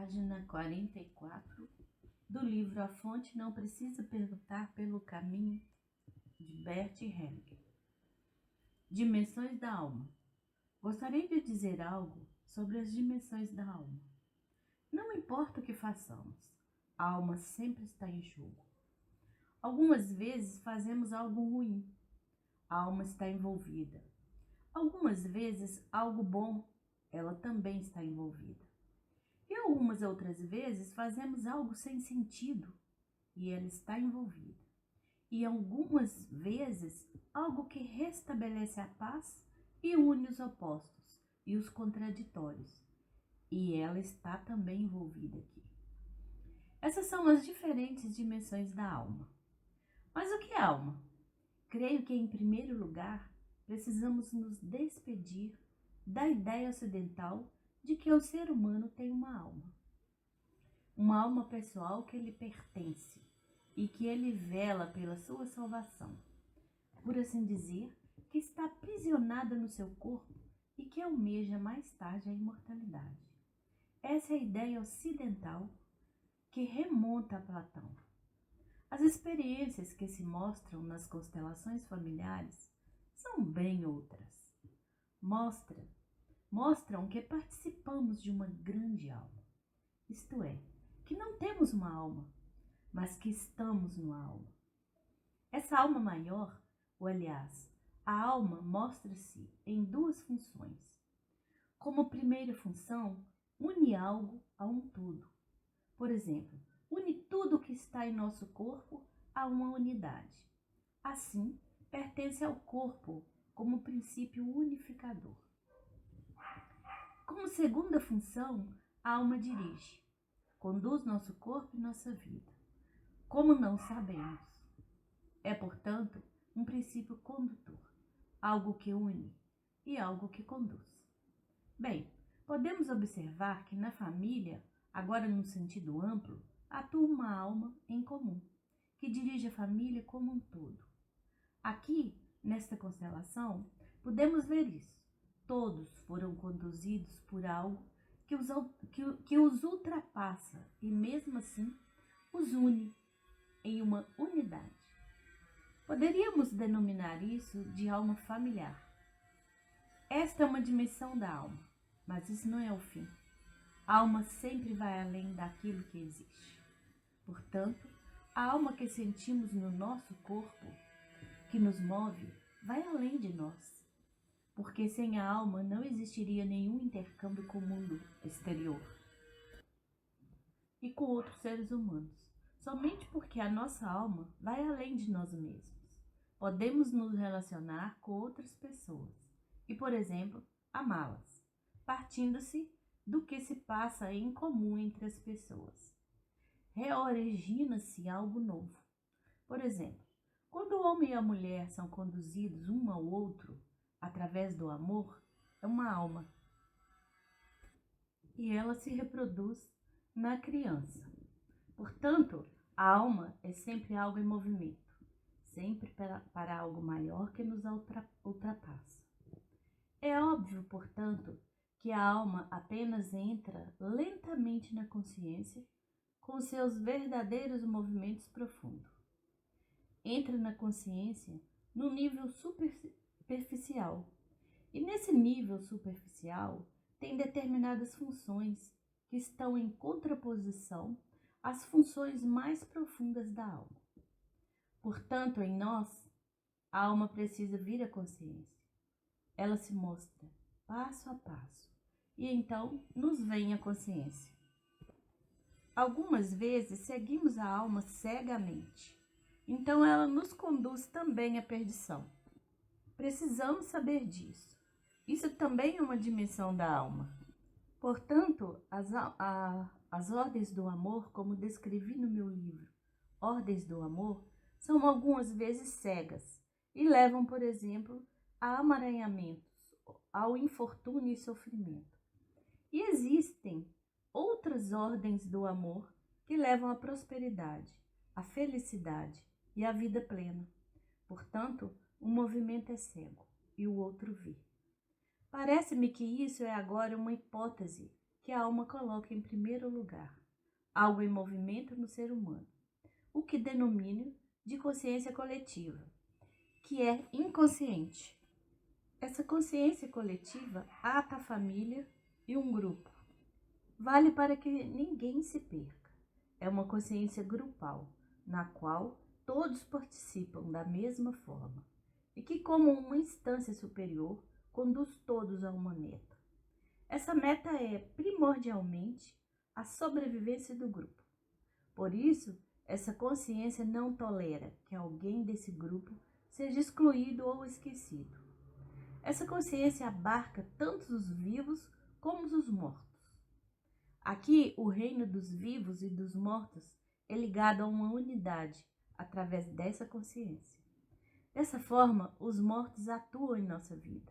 página 44 do livro A Fonte Não Precisa Perguntar pelo Caminho, de Bert Hellinger. Dimensões da alma. Gostaria de dizer algo sobre as dimensões da alma. Não importa o que façamos, a alma sempre está em jogo. Algumas vezes fazemos algo ruim, a alma está envolvida. Algumas vezes algo bom, ela também está envolvida. E algumas outras vezes fazemos algo sem sentido e ela está envolvida. E algumas vezes algo que restabelece a paz e une os opostos e os contraditórios. E ela está também envolvida aqui. Essas são as diferentes dimensões da alma. Mas o que é alma? Creio que, em primeiro lugar, precisamos nos despedir da ideia ocidental de que o ser humano tem uma alma pessoal que lhe pertence e que ele vela pela sua salvação, por assim dizer, que está aprisionada no seu corpo e que almeja mais tarde a imortalidade. Essa é a ideia ocidental que remonta a Platão. As experiências que se mostram nas constelações familiares são bem outras. Mostram que participamos de uma grande alma, isto é, que não temos uma alma, mas que estamos numa alma. Essa alma maior, ou aliás, a alma mostra-se em duas funções. Como primeira função, une algo a um todo. Por exemplo, une tudo que está em nosso corpo a uma unidade. Assim, pertence ao corpo como princípio unificador. Como segunda função, a alma dirige, conduz nosso corpo e nossa vida. Como não sabemos. É, portanto, um princípio condutor, algo que une e algo que conduz. Bem, podemos observar que na família, agora num sentido amplo, atua uma alma em comum, que dirige a família como um todo. Aqui, nesta constelação, podemos ver isso. Todos foram conduzidos por algo que os ultrapassa e, mesmo assim, os une em uma unidade. Poderíamos denominar isso de alma familiar. Esta é uma dimensão da alma, mas isso não é o fim. A alma sempre vai além daquilo que existe. Portanto, a alma que sentimos no nosso corpo, que nos move, vai além de nós. Porque sem a alma não existiria nenhum intercâmbio com o mundo exterior e com outros seres humanos. Somente porque a nossa alma vai além de nós mesmos. Podemos nos relacionar com outras pessoas e, por exemplo, amá-las, partindo-se do que se passa em comum entre as pessoas. Reorigina-se algo novo. Por exemplo, quando o homem e a mulher são conduzidos um ao outro através do amor, é uma alma. E ela se reproduz na criança. Portanto, a alma é sempre algo em movimento, sempre para algo maior que nos ultrapassa. É óbvio, portanto, que a alma apenas entra lentamente na consciência com seus verdadeiros movimentos profundos. Entra na consciência no nível superficial. E nesse nível superficial tem determinadas funções que estão em contraposição às funções mais profundas da alma. Portanto, em nós, a alma precisa vir à consciência. Ela se mostra passo a passo e então nos vem a consciência. Algumas vezes seguimos a alma cegamente, então ela nos conduz também à perdição. Precisamos saber disso. Isso também é uma dimensão da alma. Portanto, as ordens do amor, como descrevi no meu livro, Ordens do Amor, são algumas vezes cegas e levam, por exemplo, a amaranhamentos, ao infortúnio e sofrimento. E existem outras ordens do amor que levam à prosperidade, à felicidade e à vida plena. Portanto, um movimento é cego e o outro vê. Parece-me que isso é agora uma hipótese que a alma coloca em primeiro lugar, algo em movimento no ser humano, o que denomino de consciência coletiva, que é inconsciente. Essa consciência coletiva ata a família e um grupo. Vale para que ninguém se perca. É uma consciência grupal, na qual todos participam da mesma forma e que, como uma instância superior, conduz todos a uma meta. Essa meta é, primordialmente, a sobrevivência do grupo. Por isso, essa consciência não tolera que alguém desse grupo seja excluído ou esquecido. Essa consciência abarca tanto os vivos como os mortos. Aqui, o reino dos vivos e dos mortos é ligado a uma unidade através dessa consciência. Dessa forma, os mortos atuam em nossa vida.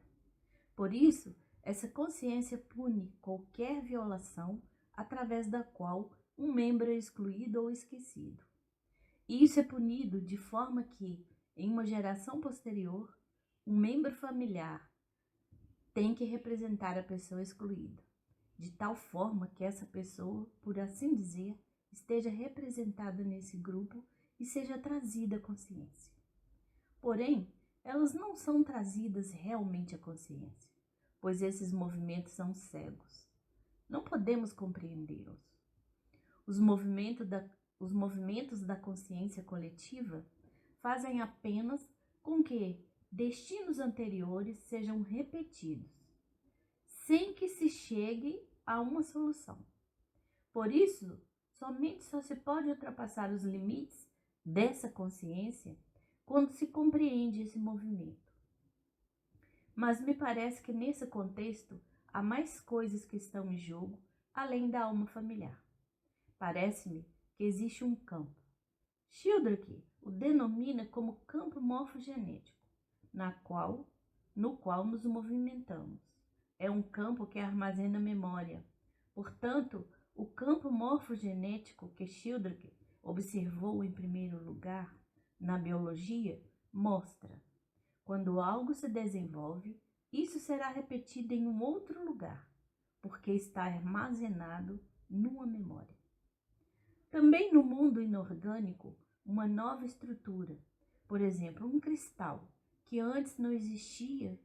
Por isso, essa consciência pune qualquer violação através da qual um membro é excluído ou esquecido. E isso é punido de forma que, em uma geração posterior, um membro familiar tem que representar a pessoa excluída, de tal forma que essa pessoa, por assim dizer, esteja representada nesse grupo e seja trazida à consciência. Porém, elas não são trazidas realmente à consciência, pois esses movimentos são cegos. Não podemos compreendê-los. Os movimentos da consciência coletiva fazem apenas com que destinos anteriores sejam repetidos, sem que se chegue a uma solução. Por isso, somente só se pode ultrapassar os limites dessa consciência quando se compreende esse movimento. Mas me parece que nesse contexto há mais coisas que estão em jogo além da alma familiar. Parece-me que existe um campo. Sheldrake o denomina como campo morfogenético, no qual nos movimentamos. É um campo que armazena memória. Portanto, o campo morfogenético que Sheldrake observou em primeiro lugar na biologia mostra: quando algo se desenvolve, isso será repetido em um outro lugar, porque está armazenado numa memória. Também no mundo inorgânico, uma nova estrutura, por exemplo, um cristal, que antes não existia,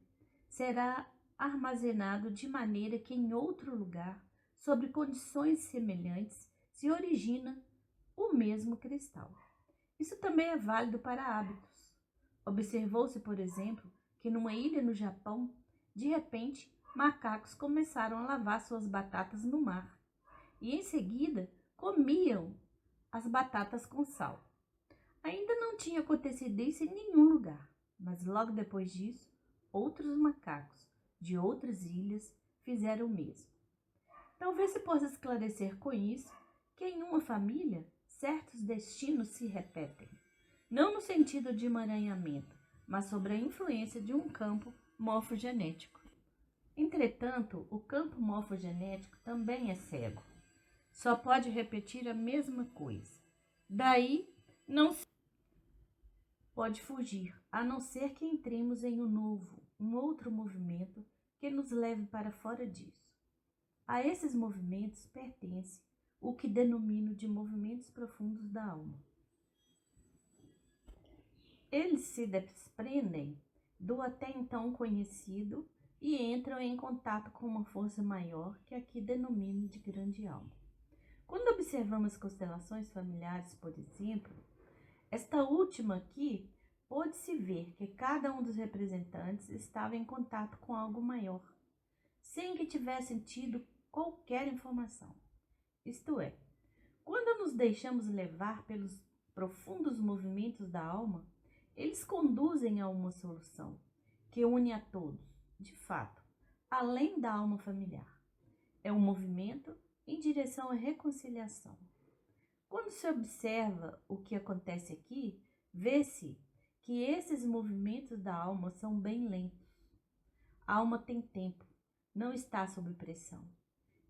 será armazenado de maneira que em outro lugar, sob condições semelhantes, se origina o mesmo cristal. Isso também é válido para hábitos. Observou-se, por exemplo, que numa ilha no Japão, de repente, macacos começaram a lavar suas batatas no mar e, em seguida, comiam as batatas com sal. Ainda não tinha acontecido isso em nenhum lugar, mas logo depois disso, outros macacos de outras ilhas fizeram o mesmo. Talvez se possa esclarecer com isso que em uma família certos destinos se repetem, não no sentido de emaranhamento, mas sobre a influência de um campo morfogenético. Entretanto, o campo morfogenético também é cego. Só pode repetir a mesma coisa. Daí, não se pode fugir, a não ser que entremos em um outro movimento que nos leve para fora disso. A esses movimentos pertence o que denomino de movimentos profundos da alma. Eles se desprendem do até então conhecido e entram em contato com uma força maior que aqui denomino de grande alma. Quando observamos constelações familiares, por exemplo, esta última aqui pôde-se ver que cada um dos representantes estava em contato com algo maior, sem que tivessem tido qualquer informação. Isto é, quando nos deixamos levar pelos profundos movimentos da alma, eles conduzem a uma solução que une a todos, de fato, além da alma familiar. É um movimento em direção à reconciliação. Quando se observa o que acontece aqui, vê-se que esses movimentos da alma são bem lentos. A alma tem tempo, não está sob pressão.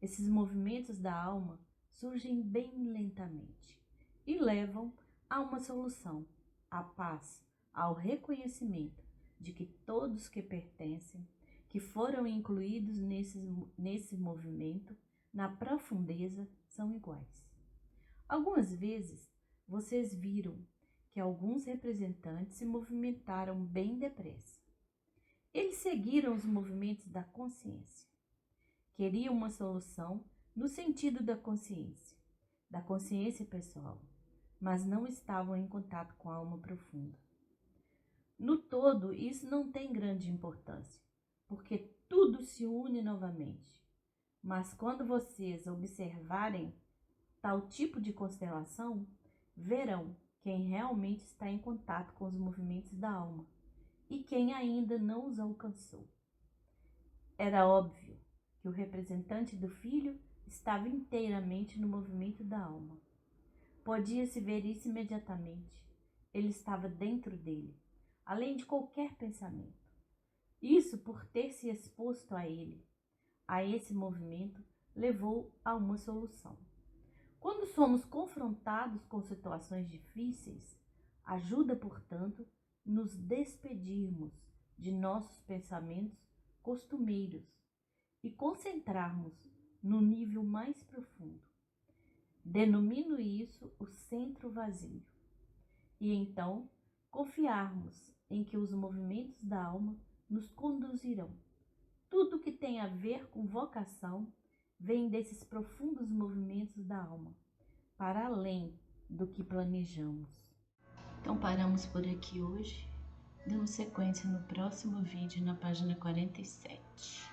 Esses movimentos da alma surgem bem lentamente e levam a uma solução, à paz, ao reconhecimento de que todos que pertencem, que foram incluídos nesse movimento, na profundeza, são iguais. Algumas vezes, vocês viram que alguns representantes se movimentaram bem depressa. Eles seguiram os movimentos da consciência. Queriam uma solução no sentido da consciência pessoal, mas não estavam em contato com a alma profunda. No todo, isso não tem grande importância, porque tudo se une novamente. Mas quando vocês observarem tal tipo de constelação, verão quem realmente está em contato com os movimentos da alma e quem ainda não os alcançou. Era óbvio que o representante do filho estava inteiramente no movimento da alma. Podia-se ver isso imediatamente. Ele estava dentro dele, além de qualquer pensamento. Isso por ter se exposto a ele. A esse movimento levou a uma solução. Quando somos confrontados com situações difíceis, ajuda, portanto, nos despedirmos de nossos pensamentos costumeiros e concentrarmos no nível mais profundo. Denomino isso o centro vazio. E então, confiarmos em que os movimentos da alma nos conduzirão. Tudo que tem a ver com vocação vem desses profundos movimentos da alma, para além do que planejamos. Então paramos por aqui hoje, damos sequência no próximo vídeo na página 47.